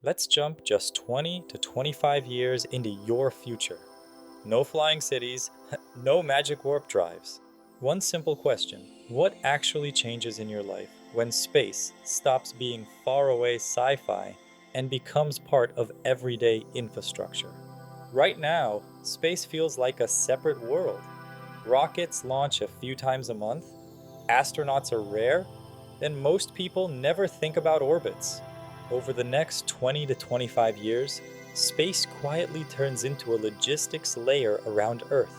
Let's jump just 20 to 25 years into your future. No flying cities, no magic warp drives. One simple question: what actually changes in your life when space stops being faraway sci fi and becomes part of everyday infrastructure? Right now, space feels like a separate world. Rockets launch a few times a month, astronauts are rare, and most people never think about orbits. Over the next 20 to 25 years, space quietly turns into a logistics layer around Earth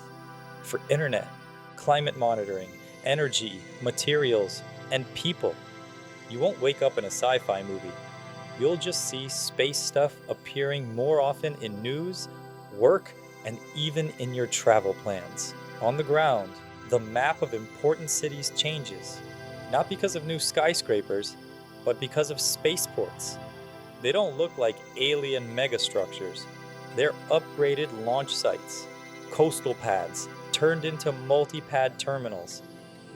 for internet, climate monitoring, energy, materials, and people. You won't wake up in a sci fi movie. You'll just see space stuff appearing more often in news, work, and even in your travel plans. On the ground, the map of important cities changes, not because of new skyscrapers, but because of spaceports. They don't look like alien megastructures. They're upgraded launch sites, coastal pads turned into multi-pad terminals,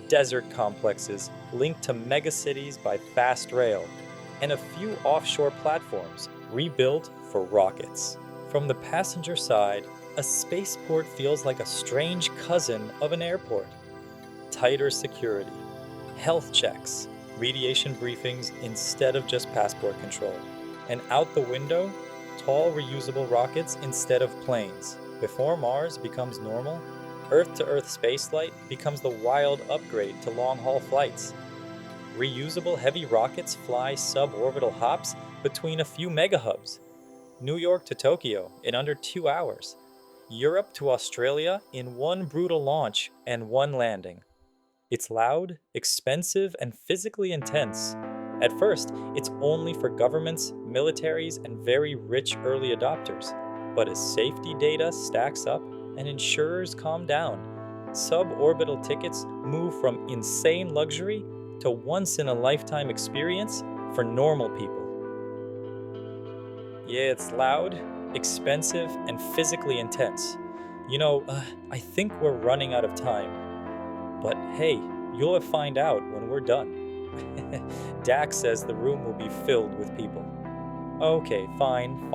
desert complexes linked to megacities by fast rail, and a few offshore platforms rebuilt for rockets. From the passenger side, a spaceport feels like a strange cousin of an airport. Tighter security, health checks, radiation briefings instead of just passport control. And out the window, tall reusable rockets instead of planes. Before Mars becomes normal, Earth-to-Earth spaceflight becomes the wild upgrade to long-haul flights. Reusable heavy rockets fly suborbital hops between a few megahubs. New York to Tokyo in under 2 hours. Europe to Australia in one brutal launch and one landing. It's loud, expensive, and physically intense. At first, it's only for governments, militaries, and very rich early adopters. But as safety data stacks up and insurers calm down, suborbital tickets move from insane luxury to once-in-a-lifetime experience for normal people. Yeah, it's loud, expensive, and physically intense. I think we're running out of time. But hey, you'll find out when we're done. Dax says the room will be filled with people. Okay, fine.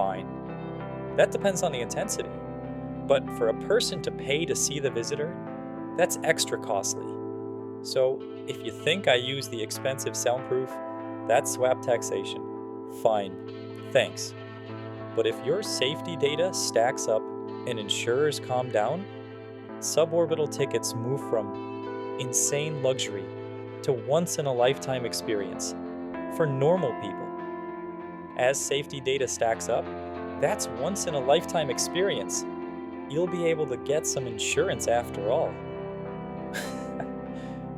That depends on the intensity. But for a person to pay to see the visitor, that's extra costly. So if you think I use the expensive soundproof, that's swap taxation. Fine, thanks. But if your safety data stacks up and insurers calm down, suborbital tickets move from insane luxury to once-in-a-lifetime experience for normal people. As safety data stacks up, that's once-in-a-lifetime experience. You'll be able to get some insurance after all.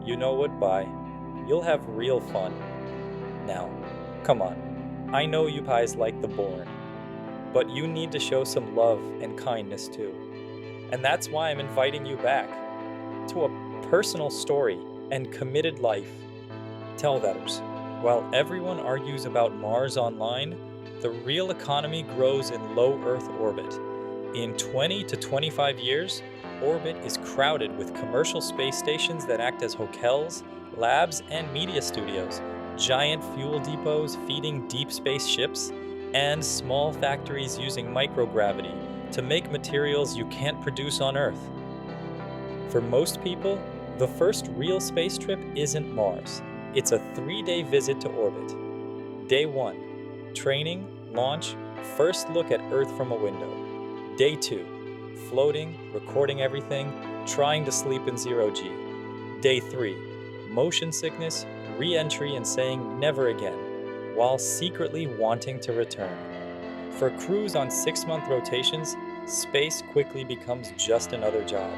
You know what, bye. You'll have real fun. Now, come on. I know you guys like the boring, but you need to show some love and kindness too. And that's why I'm inviting you back to a personal story and committed life. Tell thaters. While everyone argues about Mars online, the real economy grows in low Earth orbit. In 20 to 25 years, orbit is crowded with commercial space stations that act as hotels, labs, and media studios, giant fuel depots feeding deep space ships, and small factories using microgravity to make materials you can't produce on Earth. For most people, the first real space trip isn't Mars. It's a 3-day visit to orbit. Day 1, training, launch, first look at Earth from a window. Day 2, floating, recording everything, trying to sleep in 0G. Day 3, motion sickness, re-entry and saying never again, while secretly wanting to return. For crews on 6-month rotations, space quickly becomes just another job,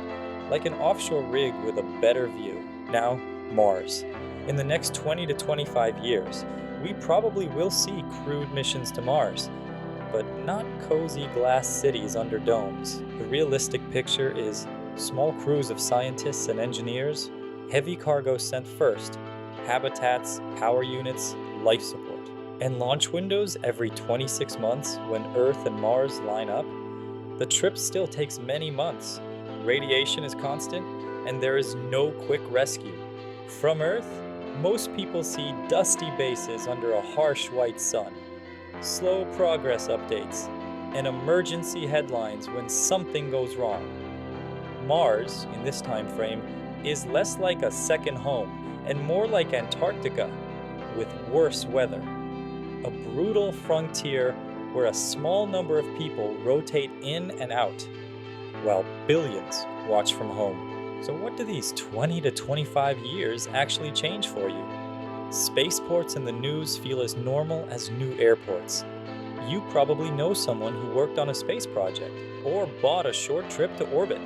like an offshore rig with a better view. Now, Mars. In the next 20 to 25 years, we probably will see crewed missions to Mars, but not cozy glass cities under domes. The realistic picture is small crews of scientists and engineers, heavy cargo sent first, habitats, power units, life support, and launch windows every 26 months when Earth and Mars line up. The trip still takes many months. Radiation is constant, and there is no quick rescue. From Earth, most people see dusty bases under a harsh white sun. slow progress updates, and emergency headlines when something goes wrong. Mars, in this time frame, is less like a second home and more like Antarctica, with worse weather. A brutal frontier where a small number of people rotate in and out, while billions watch from home. So, what do these 20 to 25 years actually change for you? Spaceports in the news feel as normal as new airports. You probably know someone who worked on a space project or bought a short trip to orbit.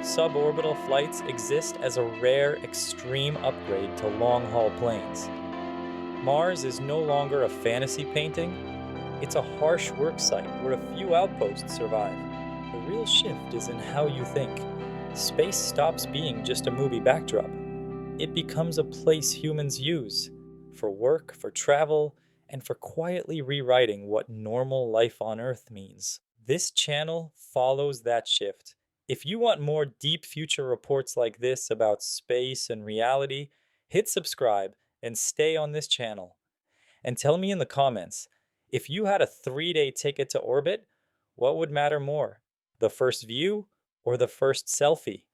Suborbital flights exist as a rare, extreme upgrade to long haul planes. Mars is no longer a fantasy painting, it's a harsh worksite where a few outposts survive. The real shift is in how you think. Space stops being just a movie backdrop. It becomes a place humans use for work, for travel, and for quietly rewriting what normal life on Earth means. This channel follows that shift. If you want more deep future reports like this about space and reality, hit subscribe and stay on this channel. And tell me in the comments, if you had a 3-day ticket to orbit, what would matter more? The first view or the first selfie?